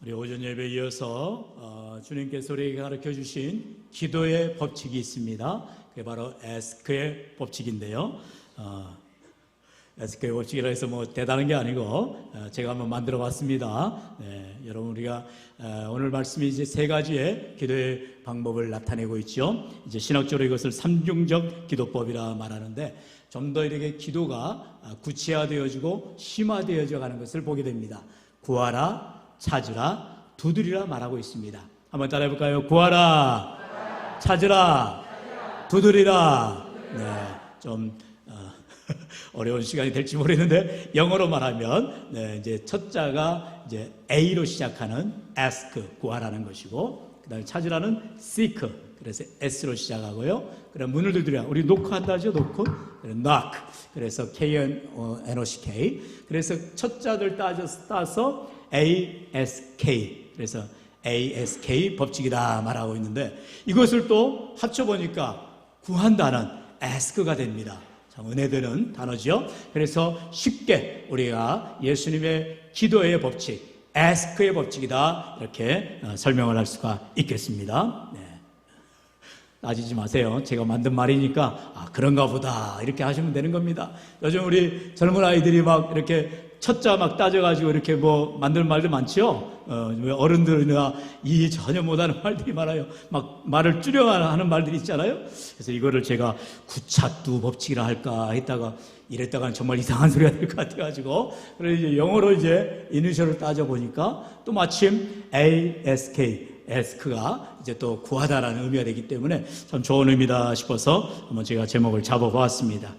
우리 오전 예배에 이어서 주님께서 우리에게 가르쳐 주신 기도의 법칙이 있습니다. 그게 바로 에스크의 법칙인데요. 에스크의 법칙이라 해서 뭐 대단한 게 아니고 제가 한번 만들어 봤습니다. 네, 여러분 우리가 오늘 말씀이 이제 세 가지의 기도의 방법을 나타내고 있죠. 이제 신학적으로 이것을 삼중적 기도법이라 말하는데 좀 더 이렇게 기도가 구체화되어지고 심화되어져 가는 것을 보게 됩니다. 구하라, 찾으라, 두드리라 말하고 있습니다. 한번 따라해 볼까요? 구하라, 찾으라, 두드리라. 네, 좀 어려운 시간이 될지 모르겠는데 영어로 말하면 이제 첫 자가 이제 A로 시작하는 ask 구하라는 것이고, 그다음에 찾으라는 seek, 그래서 S로 시작하고요. 그럼 문을 두드려, 우리 노크한다죠, 노크. knock, 그래서 KNOCK. 그래서 첫 자들 따서 ASK, 그래서 ASK 법칙이다 말하고 있는데, 이것을 또 합쳐보니까 구한다는 ask가 됩니다. 참 은혜되는 단어죠. 그래서 쉽게 우리가 예수님의 기도의 법칙, ask의 법칙이다, 이렇게 설명을 할 수가 있겠습니다. 네. 따지지 마세요. 제가 만든 말이니까 그런가 보다 이렇게 하시면 되는 겁니다. 요즘 우리 젊은 아이들이 막 이렇게 첫자 막 따져가지고 이렇게 뭐 만드는 말들 많죠. 어른들이나 이 전혀 못하는 말들이 많아요. 막 말을 줄여가는 말들이 있잖아요. 그래서 이거를 제가 구차두 법칙이라 할까 했다가 이랬다가는 정말 이상한 소리가 될 것 같아가지고, 그래서 이제 영어로 이제 이니셜을 따져보니까 또 마침 ASK, ask가 이제 또 구하다라는 의미가 되기 때문에 참 좋은 의미다 싶어서 한번 제가 제목을 잡아보았습니다.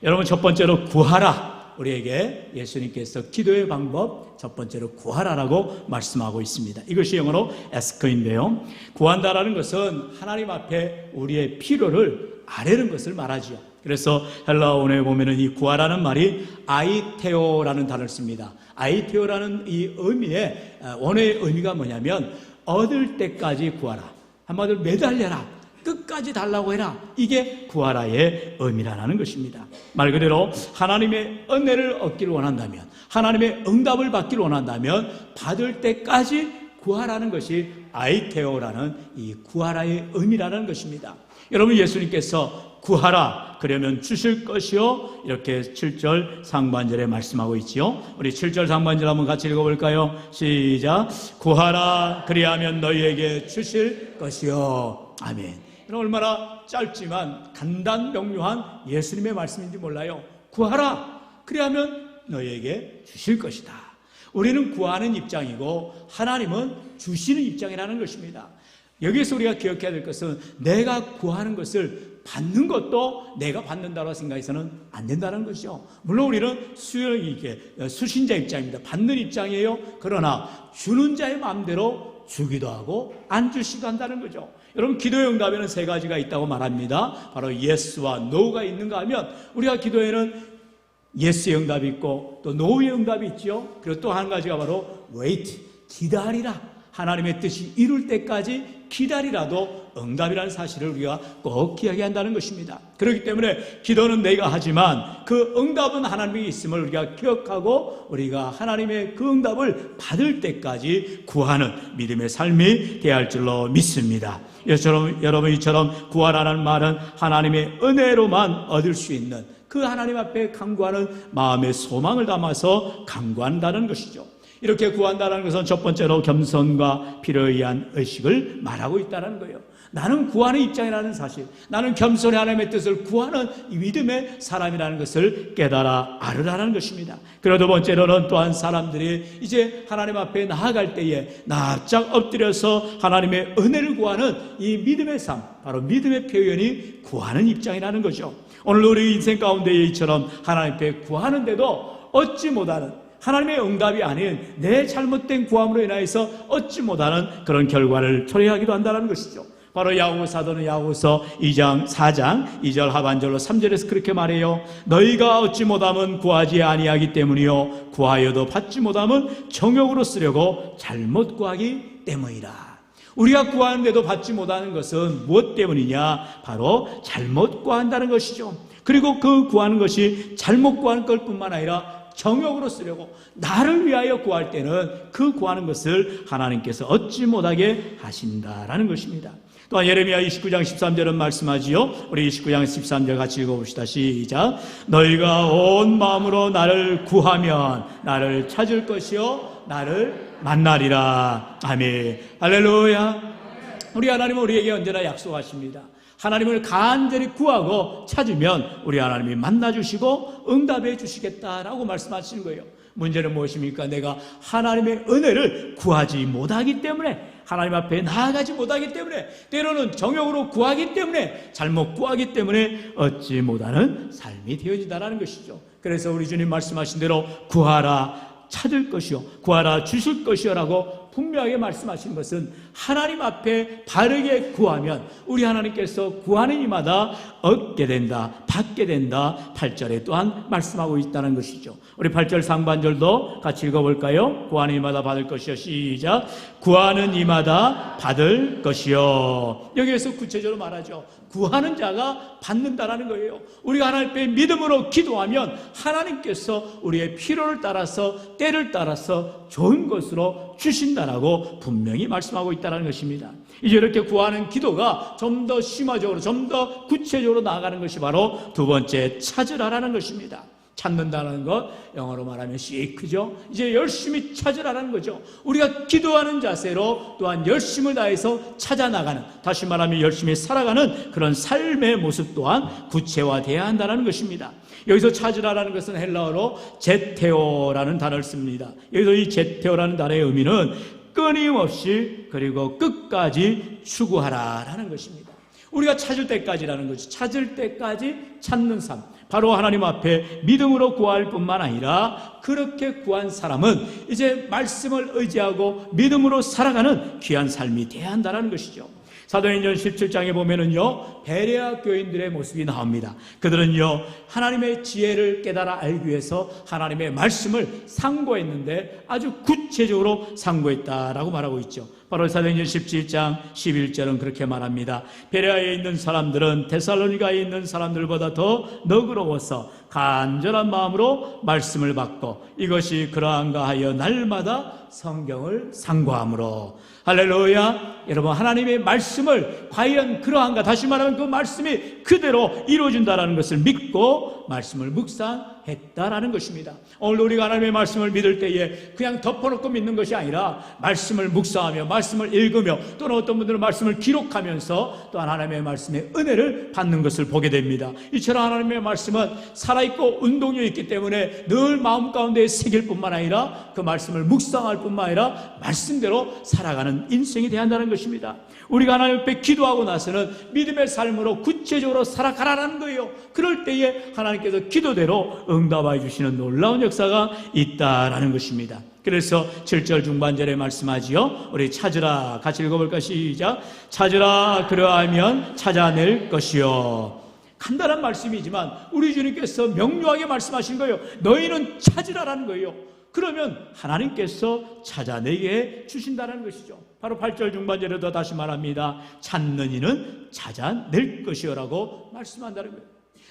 여러분, 첫 번째로 구하라. 우리에게 예수님께서 기도의 방법 첫 번째로 구하라라고 말씀하고 있습니다. 이것이 영어로 ask인데요. 구한다라는 것은 하나님 앞에 우리의 필요를 아뢰는 것을 말하지요. 그래서 헬라어에 보면은 이 구하라는 말이 아이테오라는 단어를 씁니다. 아이테오라는 이 의미의 원어의 의미가 뭐냐면 얻을 때까지 구하라. 한마디로 매달려라. 끝까지 달라고 해라. 이게 구하라의 의미라는 것입니다. 말 그대로 하나님의 은혜를 얻기를 원한다면, 하나님의 응답을 받기를 원한다면 받을 때까지 구하라는 것이 아이테오라는 이 구하라의 의미라는 것입니다. 여러분, 예수님께서 구하라 그러면 주실 것이요, 이렇게 7절 상반절에 말씀하고 있지요. 우리 7절 상반절 한번 같이 읽어볼까요? 시작. 구하라 그리하면 너희에게 주실 것이요. 아멘. 얼마나 짧지만 간단 명료한 예수님의 말씀인지 몰라요. 구하라 그리하면 너희에게 주실 것이다. 우리는 구하는 입장이고 하나님은 주시는 입장이라는 것입니다. 여기서 우리가 기억해야 될 것은 내가 구하는 것을 받는 것도 내가 받는다고 생각해서는 안 된다는 것이죠. 물론 우리는 수신자 입장입니다. 받는 입장이에요. 그러나 주는 자의 마음대로 주기도 하고 안 주시기도 한다는 거죠. 여러분, 기도의 응답에는 세 가지가 있다고 말합니다. 바로 예스와 노가 있는가 하면, 우리가 기도에는 예스의 응답이 있고 또 노의 응답이 있죠. 그리고 또 한 가지가 바로 wait, 기다리라. 하나님의 뜻이 이룰 때까지 기다리라도 응답이라는 사실을 우리가 꼭 기억해야 한다는 것입니다. 그렇기 때문에 기도는 내가 하지만 그 응답은 하나님이 있음을 우리가 기억하고 우리가 하나님의 그 응답을 받을 때까지 구하는 믿음의 삶이 되어야 할 줄로 믿습니다. 여러분, 이처럼 구하라는 말은 하나님의 은혜로만 얻을 수 있는 그 하나님 앞에 간구하는 마음의 소망을 담아서 간구한다는 것이죠. 이렇게 구한다는 것은 첫 번째로 겸손과 필요에 의한 의식을 말하고 있다는 거예요. 나는 구하는 입장이라는 사실, 나는 겸손히 하나님의 뜻을 구하는 이 믿음의 사람이라는 것을 깨달아 알으라는 것입니다. 그리고 두 번째로는 또한 사람들이 이제 하나님 앞에 나아갈 때에 납작 엎드려서 하나님의 은혜를 구하는 이 믿음의 삶, 바로 믿음의 표현이 구하는 입장이라는 거죠. 오늘 우리 인생 가운데 이처럼 하나님 앞에 구하는데도 얻지 못하는, 하나님의 응답이 아닌 내 잘못된 구함으로 인하여서 얻지 못하는 그런 결과를 초래하기도 한다는 것이죠. 바로 야고보 사도는 야고보서 2장 4장 2절 하반절로 3절에서 그렇게 말해요. 너희가 얻지 못하면 구하지 아니하기 때문이요 구하여도 받지 못하면 정욕으로 쓰려고 잘못 구하기 때문이라. 우리가 구하는데도 받지 못하는 것은 무엇 때문이냐? 바로 잘못 구한다는 것이죠. 그리고 그 구하는 것이 잘못 구하는 것 뿐만 아니라 정욕으로 쓰려고 나를 위하여 구할 때는 그 구하는 것을 하나님께서 얻지 못하게 하신다라는 것입니다. 또한 예레미야 29장 13절은 말씀하지요. 우리 29장 13절 같이 읽어봅시다. 시작. 너희가 온 마음으로 나를 구하면 나를 찾을 것이요 나를 만나리라. 아멘. 할렐루야. 우리 하나님은 우리에게 언제나 약속하십니다. 하나님을 간절히 구하고 찾으면 우리 하나님이 만나주시고 응답해 주시겠다라고 말씀하시는 거예요. 문제는 무엇입니까? 내가 하나님의 은혜를 구하지 못하기 때문에, 하나님 앞에 나아가지 못하기 때문에, 때로는 정욕으로 구하기 때문에, 잘못 구하기 때문에 얻지 못하는 삶이 되어진다는 것이죠. 그래서 우리 주님 말씀하신 대로 구하라 찾을 것이요 구하라 주실 것이요 라고 분명하게 말씀하신 것은 하나님 앞에 바르게 구하면 우리 하나님께서 구하는 이마다 얻게 된다, 받게 된다. 8절에 또한 말씀하고 있다는 것이죠. 우리 8절 상반절도 같이 읽어볼까요? 구하는 이마다 받을 것이요. 시작. 구하는 이마다 받을 것이요. 여기에서 구체적으로 말하죠. 구하는 자가 받는다라는 거예요. 우리가 하나님 앞에 믿음으로 기도하면 하나님께서 우리의 필요를 따라서 때를 따라서 좋은 것으로 주신다라고 분명히 말씀하고 있다는 것입니다. 이제 이렇게 구하는 기도가 좀 더 심화적으로, 좀 더 구체적으로 나아가는 것이 바로 두 번째 찾으라라는 것입니다. 찾는다는 것, 영어로 말하면 seek죠. 이제 열심히 찾으라는 거죠. 우리가 기도하는 자세로 또한 열심을 다해서 찾아나가는, 다시 말하면 열심히 살아가는 그런 삶의 모습 또한 구체화돼야 한다는 것입니다. 여기서 찾으라라는 것은 헬라어로 제테오라는 단어를 씁니다. 여기서 이 제테오라는 단어의 의미는 끊임없이 그리고 끝까지 추구하라라는 것입니다. 우리가 찾을 때까지라는 것이, 찾을 때까지 찾는 삶, 바로 하나님 앞에 믿음으로 구할 뿐만 아니라 그렇게 구한 사람은 이제 말씀을 의지하고 믿음으로 살아가는 귀한 삶이 돼야 한다는 것이죠. 사도행전 17장에 보면은요, 베레아 교인들의 모습이 나옵니다. 그들은요, 하나님의 지혜를 깨달아 알기 위해서 하나님의 말씀을 상고했는데 아주 구체적으로 상고했다라고 말하고 있죠. 바로 사도행전 17장 11절은 그렇게 말합니다. 베레아에 있는 사람들은 데살로니가에 있는 사람들보다 더 너그러워서 간절한 마음으로 말씀을 받고 이것이 그러한가 하여 날마다 성경을 상고함으로. 할렐루야. 여러분, 하나님의 말씀을 과연 그러한가, 다시 말하면 그 말씀이 그대로 이루어진다는 것을 믿고 말씀을 묵상했다라는 것입니다. 오늘 우리가 하나님의 말씀을 믿을 때에 그냥 덮어놓고 믿는 것이 아니라 말씀을 묵상하며 말씀을 읽으며 또는 어떤 분들은 말씀을 기록하면서 또한 하나님의 말씀의 은혜를 받는 것을 보게 됩니다. 이처럼 하나님의 말씀은 살아있고 운동력이 있기 때문에 늘 마음 가운데 새길 뿐만 아니라 그 말씀을 묵상할 뿐만 아니라 말씀대로 살아가는 인생이 되어야 한다는 것입니다. 우리가 하나님 앞에 기도하고 나서는 믿음의 삶으로 구체적으로 살아가라는 거예요. 그럴 때에 하나님께서 기도대로 응답해 주시는 놀라운 역사가 있다라는 것입니다. 그래서 7절 중반절에 말씀하지요. 우리 찾으라 같이 읽어볼까? 시작. 찾으라 그러하면 찾아낼 것이요. 간단한 말씀이지만 우리 주님께서 명료하게 말씀하신 거예요. 너희는 찾으라라는 거예요. 그러면 하나님께서 찾아내게 주신다는 것이죠. 바로 8절 중반절에도 다시 말합니다. 찾는 이는 찾아낼 것이요라고 말씀한다는 거예요.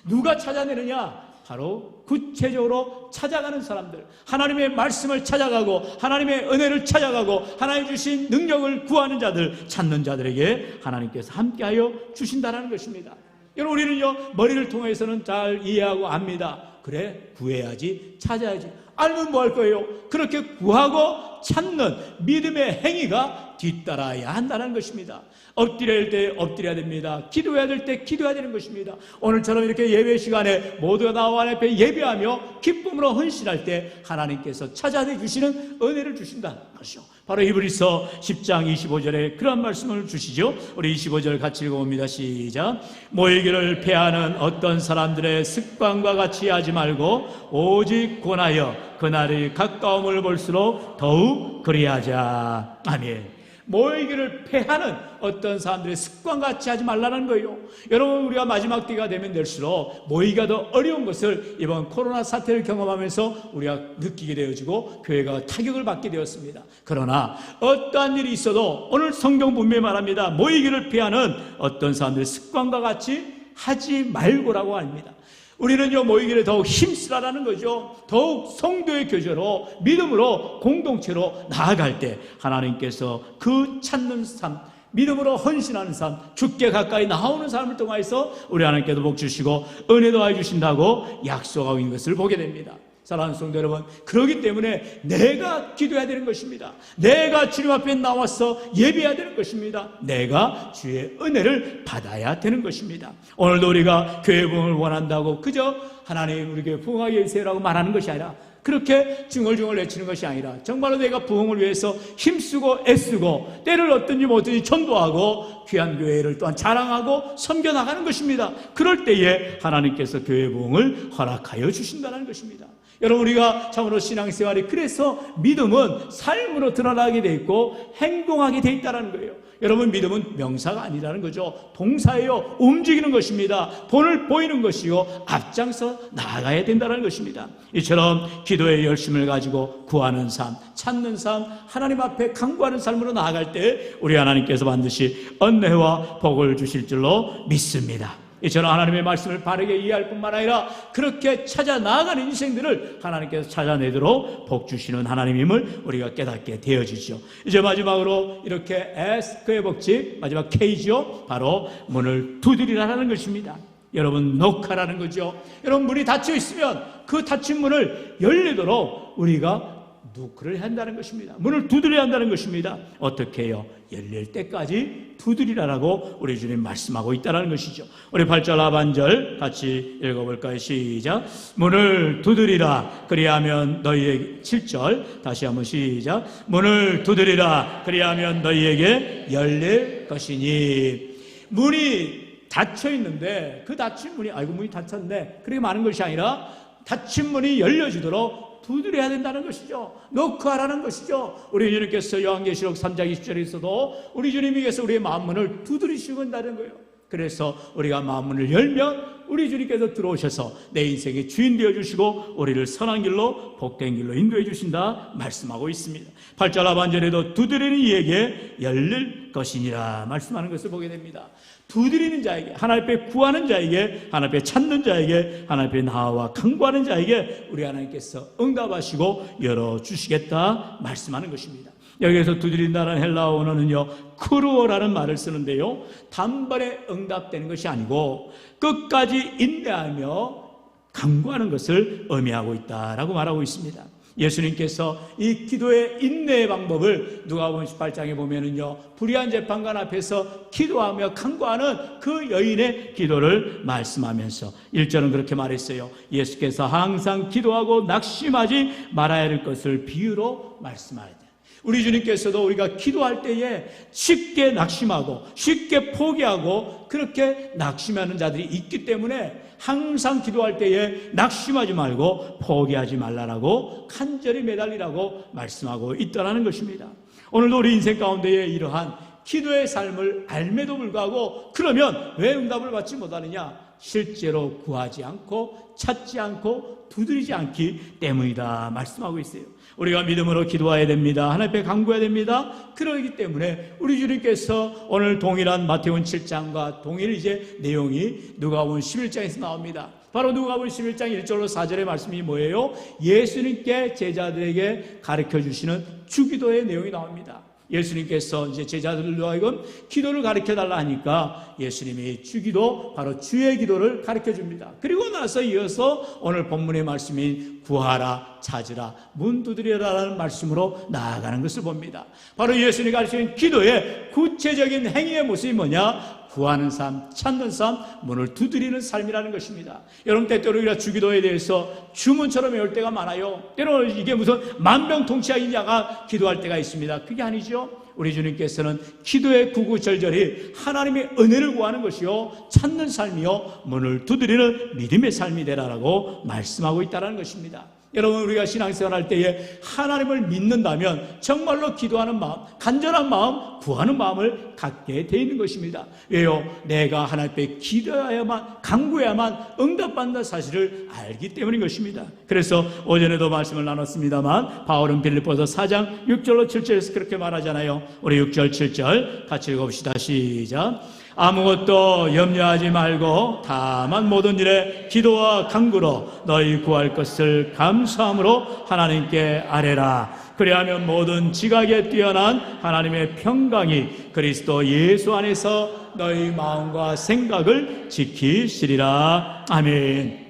누가 찾아내느냐? 바로 구체적으로 찾아가는 사람들, 하나님의 말씀을 찾아가고 하나님의 은혜를 찾아가고 하나님 주신 능력을 구하는 자들, 찾는 자들에게 하나님께서 함께하여 주신다는 것입니다. 여러분, 우리는요, 머리를 통해서는 잘 이해하고 압니다. 그래, 구해야지, 찾아야지. 알면 뭐 할 거예요? 그렇게 구하고 찾는 믿음의 행위가 뒤따라야 한다는 것입니다. 엎드려야 할 때 엎드려야 됩니다. 기도해야 될 때 기도해야 되는 것입니다. 오늘처럼 이렇게 예배 시간에 모두가 나와 하나님 앞에 예배하며 기쁨으로 헌신할 때 하나님께서 찾아내 주시는 은혜를 주신다는 것이요. 바로 히브리서 10장 25절에 그런 말씀을 주시죠. 우리 25절 같이 읽어봅니다. 시작. 모이기를 패하는 어떤 사람들의 습관과 같이 하지 말고 오직 권하여 그날의 가까움을 볼수록 더욱 그리하자. 아멘. 모이기를 패하는 어떤 사람들의 습관같이 하지 말라는 거예요. 여러분, 우리가 마지막 때가 되면 될수록 모이기가 더 어려운 것을 이번 코로나 사태를 경험하면서 우리가 느끼게 되어지고 교회가 타격을 받게 되었습니다. 그러나 어떠한 일이 있어도 오늘 성경 분명히 말합니다. 모이기를 패하는 어떤 사람들의 습관과 같이 하지 말고라고 합니다. 우리는요, 모이기를 더욱 힘쓰라라는 거죠. 더욱 성도의 교제로, 믿음으로, 공동체로 나아갈 때 하나님께서 그 찾는 삶, 믿음으로 헌신하는 삶, 주께 가까이 나오는 삶을 통해서 우리 하나님께도 복 주시고 은혜 더하여 주신다고 약속하고 있는 것을 보게 됩니다. 사랑하는 성도 여러분, 그렇기 때문에 내가 기도해야 되는 것입니다. 내가 주님 앞에 나와서 예배해야 되는 것입니다. 내가 주의 은혜를 받아야 되는 것입니다. 오늘도 우리가 교회 부흥을 원한다고 그저 하나님 우리 교회 부흥하게 해주세요라고 말하는 것이 아니라, 그렇게 중얼중얼 외치는 것이 아니라 정말로 내가 부흥을 위해서 힘쓰고 애쓰고 때를 얻든지 못든지 전도하고 귀한 교회를 또한 자랑하고 섬겨나가는 것입니다. 그럴 때에 하나님께서 교회 부흥을 허락하여 주신다는 것입니다. 여러분, 우리가 참으로 신앙생활이 그래서 믿음은 삶으로 드러나게 돼 있고 행동하게 돼 있다는 거예요. 여러분, 믿음은 명사가 아니라는 거죠. 동사예요. 움직이는 것입니다. 본을 보이는 것이요, 앞장서 나아가야 된다는 것입니다. 이처럼 기도의 열심을 가지고 구하는 삶, 찾는 삶, 하나님 앞에 간구하는 삶으로 나아갈 때 우리 하나님께서 반드시 은혜와 복을 주실 줄로 믿습니다. 이처럼 하나님의 말씀을 바르게 이해할 뿐만 아니라 그렇게 찾아 나아가는 인생들을 하나님께서 찾아내도록 복 주시는 하나님임을 우리가 깨닫게 되어지죠. 이제 마지막으로 이렇게 S의 법칙, 마지막 K죠. 바로 문을 두드리라는 것입니다. 여러분, 녹화라는 거죠. 여러분, 문이 닫혀 있으면 그 닫힌 문을 열리도록 우리가 노크를 한다는 것입니다. 문을 두드려야 한다는 것입니다. 어떻게 해요? 열릴 때까지 두드리라라고 우리 주님 말씀하고 있다는 것이죠. 우리 8절 하반절 같이 읽어볼까요? 시작. 문을 두드리라 그리하면 너희에게, 7절 다시 한번 시작. 문을 두드리라 그리하면 너희에게 열릴 것이니. 문이 닫혀 있는데 그 닫힌 문이, 아이고 문이 닫혔네, 그렇게 많은 것이 아니라 닫힌 문이 열려지도록 두드려야 된다는 것이죠. 노크하라는 것이죠. 우리 주님께서 요한계시록 3장 20절에 있어도 우리 주님께서 우리의 마음문을 두드리시고 있다는 거예요. 그래서 우리가 마음문을 열면 우리 주님께서 들어오셔서 내 인생의 주인 되어주시고 우리를 선한 길로, 복된 길로 인도해 주신다 말씀하고 있습니다. 8절 하반절에도 두드리는 이에게 열릴 것이니라 말씀하는 것을 보게 됩니다. 두드리는 자에게, 하나님 앞에 구하는 자에게, 하나님 앞에 찾는 자에게, 하나님 앞에 나와 간구하는 자에게 우리 하나님께서 응답하시고 열어주시겠다 말씀하는 것입니다. 여기에서 두드린다는 헬라어 원어는요, 크루어라는 말을 쓰는데요, 단번에 응답되는 것이 아니고 끝까지 인내하며 간구하는 것을 의미하고 있다라고 말하고 있습니다. 예수님께서 이 기도의 인내의 방법을 누가복음 18장에 보면은요, 불의한 재판관 앞에서 기도하며 간구하는 그 여인의 기도를 말씀하면서 1절은 그렇게 말했어요. 예수께서 항상 기도하고 낙심하지 말아야 할 것을 비유로 말씀하였다. 우리 주님께서도 우리가 기도할 때에 쉽게 낙심하고 쉽게 포기하고 그렇게 낙심하는 자들이 있기 때문에 항상 기도할 때에 낙심하지 말고 포기하지 말라라고 간절히 매달리라고 말씀하고 있다는 것입니다. 오늘도 우리 인생 가운데에 이러한 기도의 삶을 알매도 불구하고 그러면 왜 응답을 받지 못하느냐? 실제로 구하지 않고 찾지 않고 두드리지 않기 때문이다 말씀하고 있어요. 우리가 믿음으로 기도해야 됩니다. 하나님 앞에 간구해야 됩니다. 그러기 때문에 우리 주님께서 오늘 동일한 마태복음 7장과 동일 이제 내용이 누가복음 11장에서 나옵니다. 바로 누가복음 11장 1절로 4절의 말씀이 뭐예요? 예수님께 제자들에게 가르쳐 주시는 주기도의 내용이 나옵니다. 예수님께서 이제 제자들로 하여금 기도를 가르쳐 달라 하니까 예수님이 주기도, 바로 주의 기도를 가르쳐 줍니다. 그리고 나서 이어서 오늘 본문의 말씀인 구하라, 찾으라, 문 두드리라라는 말씀으로 나아가는 것을 봅니다. 바로 예수님이 가르치는 기도의 구체적인 행위의 모습이 뭐냐? 구하는 삶, 찾는 삶, 문을 두드리는 삶이라는 것입니다. 여러분, 때때로 우리가 주기도에 대해서 주문처럼 외울 때가 많아요. 때로는 이게 무슨 만병통치약이냐가 기도할 때가 있습니다. 그게 아니죠. 우리 주님께서는 기도의 구구절절히 하나님의 은혜를 구하는 것이요, 찾는 삶이요, 문을 두드리는 믿음의 삶이 되라라고 말씀하고 있다는 것입니다. 여러분, 우리가 신앙생활 할 때에 하나님을 믿는다면 정말로 기도하는 마음, 간절한 마음, 구하는 마음을 갖게 돼 있는 것입니다. 왜요? 내가 하나님 앞에 기도해야만, 간구해야만 응답받는 사실을 알기 때문인 것입니다. 그래서 오전에도 말씀을 나눴습니다만 바울은 빌립보서 4장 6절로 7절에서 그렇게 말하잖아요. 우리 6절 7절 같이 읽어봅시다. 시작. 아무것도 염려하지 말고 다만 모든 일에 기도와 간구로 너희 구할 것을 감사함으로 하나님께 아뢰라. 그리하면 모든 지각에 뛰어난 하나님의 평강이 그리스도 예수 안에서 너희 마음과 생각을 지키시리라. 아멘.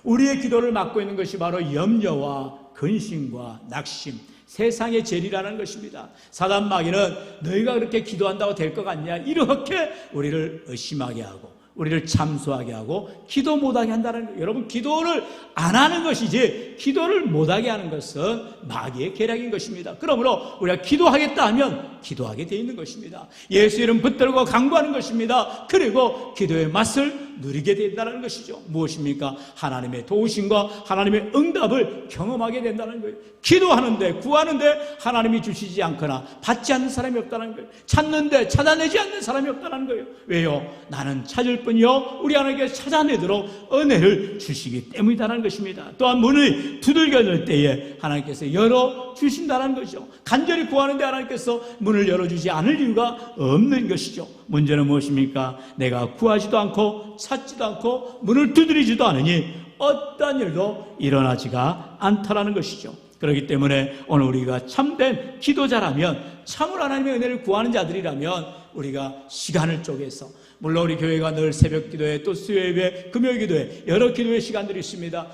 우리의 기도를 막고 있는 것이 바로 염려와 근심과 낙심, 세상의 죄리라는 것입니다. 사단 마귀는 너희가 그렇게 기도한다고 될 것 같냐, 이렇게 우리를 의심하게 하고 우리를 참소하게 하고 기도 못하게 한다는 거예요. 여러분, 기도를 안 하는 것이지 기도를 못하게 하는 것은 마귀의 계략인 것입니다. 그러므로 우리가 기도하겠다 하면 기도하게 되어 있는 것입니다. 예수 이름 붙들고 간구하는 것입니다. 그리고 기도의 맛을 누리게 된다는 것이죠. 무엇입니까? 하나님의 도우심과 하나님의 응답을 경험하게 된다는 거예요. 기도하는데, 구하는데 하나님이 주시지 않거나 받지 않는 사람이 없다는 거예요. 찾는데 찾아내지 않는 사람이 없다는 거예요. 왜요? 나는 찾을 뿐이요 우리 하나님께 찾아내도록 은혜를 주시기 때문이라는 것입니다. 또한 문을 두들겨 열 때에 하나님께서 열어주신다는 것이죠. 간절히 구하는데 하나님께서 문을 열어주지 않을 이유가 없는 것이죠. 문제는 무엇입니까? 내가 구하지도 않고 찾지도 않고 문을 두드리지도 않으니 어떤 일도 일어나지가 않다라는 것이죠. 그렇기 때문에 오늘 우리가 참된 기도자라면, 참으로 하나님의 은혜를 구하는 자들이라면 우리가 시간을 쪼개서, 물론 우리 교회가 늘 새벽 기도회, 또 수요예배, 금요일 기도회, 여러 기도의 시간들이 있습니다.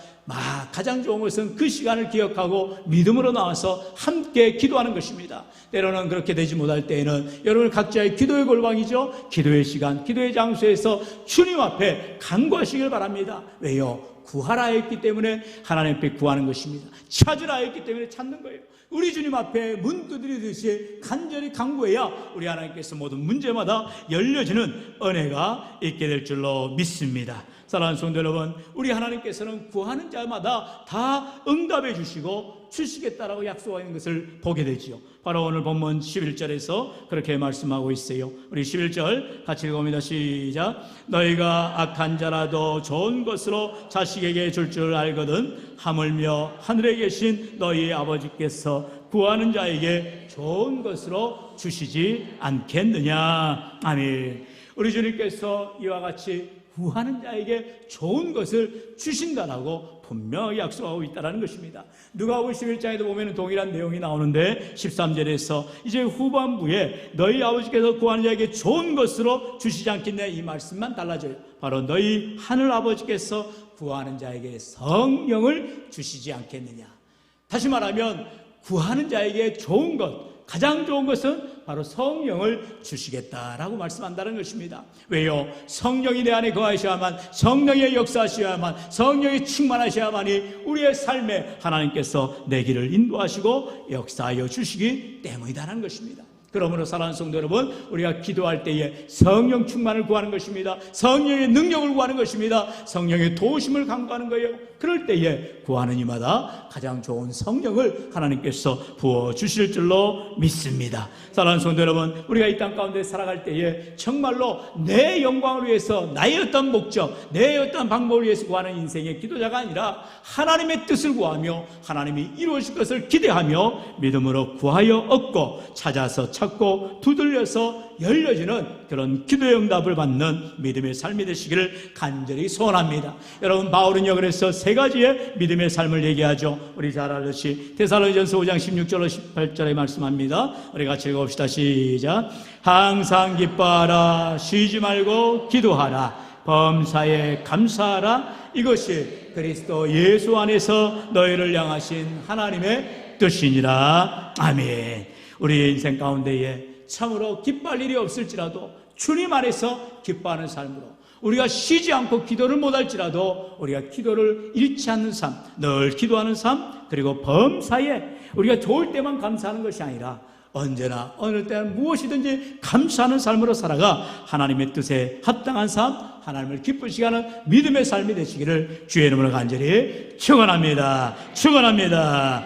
가장 좋은 것은 그 시간을 기억하고 믿음으로 나와서 함께 기도하는 것입니다. 때로는 그렇게 되지 못할 때에는 여러분 각자의 기도의 골방이죠. 기도의 시간, 기도의 장소에서 주님 앞에 간구하시길 바랍니다. 왜요? 구하라 했기 때문에 하나님 앞에 구하는 것입니다. 찾으라 했기 때문에 찾는 거예요. 우리 주님 앞에 문 두드리듯이 간절히 간구해야 우리 하나님께서 모든 문제마다 열려지는 은혜가 있게 될 줄로 믿습니다. 사랑하는 성도 여러분, 우리 하나님께서는 구하는 자마다 다 응답해 주시고 주시겠다라고 약속하는 것을 보게 되지요. 바로 오늘 본문 11절에서 그렇게 말씀하고 있어요. 우리 11절 같이 읽어봅니다. 시작. 너희가 악한 자라도 좋은 것으로 자식에게 줄 줄 알거든 하물며 하늘에 계신 너희 아버지께서 구하는 자에게 좋은 것으로 주시지 않겠느냐. 아멘. 우리 주님께서 이와 같이 구하는 자에게 좋은 것을 주신다라고 분명히 약속하고 있다는 것입니다. 누가복음 11장에도 보면 동일한 내용이 나오는데 13절에서 이제 후반부에 너희 아버지께서 구하는 자에게 좋은 것으로 주시지 않겠냐, 이 말씀만 달라져요. 바로 너희 하늘 아버지께서 구하는 자에게 성령을 주시지 않겠느냐. 다시 말하면 구하는 자에게 좋은 것, 가장 좋은 것은 바로 성령을 주시겠다라고 말씀한다는 것입니다. 왜요? 성령이 내 안에 거하셔야만, 성령의 역사하셔야만, 성령이 충만하셔야만이 우리의 삶에 하나님께서 내 길을 인도하시고 역사하여 주시기 때문이라는 것입니다. 그러므로 사랑하는 성도 여러분, 우리가 기도할 때에 성령 충만을 구하는 것입니다. 성령의 능력을 구하는 것입니다. 성령의 도우심을 간구하는 거예요. 그럴 때에 구하는 이마다 가장 좋은 성령을 하나님께서 부어주실 줄로 믿습니다. 사랑하는 성도 여러분, 우리가 이 땅 가운데 살아갈 때에 정말로 내 영광을 위해서, 나의 어떤 목적, 내 어떤 방법을 위해서 구하는 인생의 기도자가 아니라 하나님의 뜻을 구하며 하나님이 이루어질 것을 기대하며 믿음으로 구하여 얻고 찾아서 찾고 두들려서 열려지는 그런 기도의 응답을 받는 믿음의 삶이 되시기를 간절히 소원합니다. 여러분, 바울은요 그래서 세 가지의 믿음의 삶을 얘기하죠. 우리 잘 알듯이 데살로니가전서 5장 16절로 18절에 말씀합니다. 우리 같이 읽어봅시다. 시작. 항상 기뻐하라, 쉬지 말고 기도하라, 범사에 감사하라, 이것이 그리스도 예수 안에서 너희를 향하신 하나님의 뜻이니라. 아멘. 우리의 인생 가운데에 참으로 기뻐할 일이 없을지라도 주님 안에서 기뻐하는 삶으로, 우리가 쉬지 않고 기도를 못할지라도 우리가 기도를 잃지 않는 삶, 늘 기도하는 삶, 그리고 범사에 우리가 좋을 때만 감사하는 것이 아니라 언제나 어느 때는 무엇이든지 감사하는 삶으로 살아가 하나님의 뜻에 합당한 삶, 하나님을 기쁘시게 하는 믿음의 삶이 되시기를 주의 이름으로 간절히 축원합니다. 축원합니다.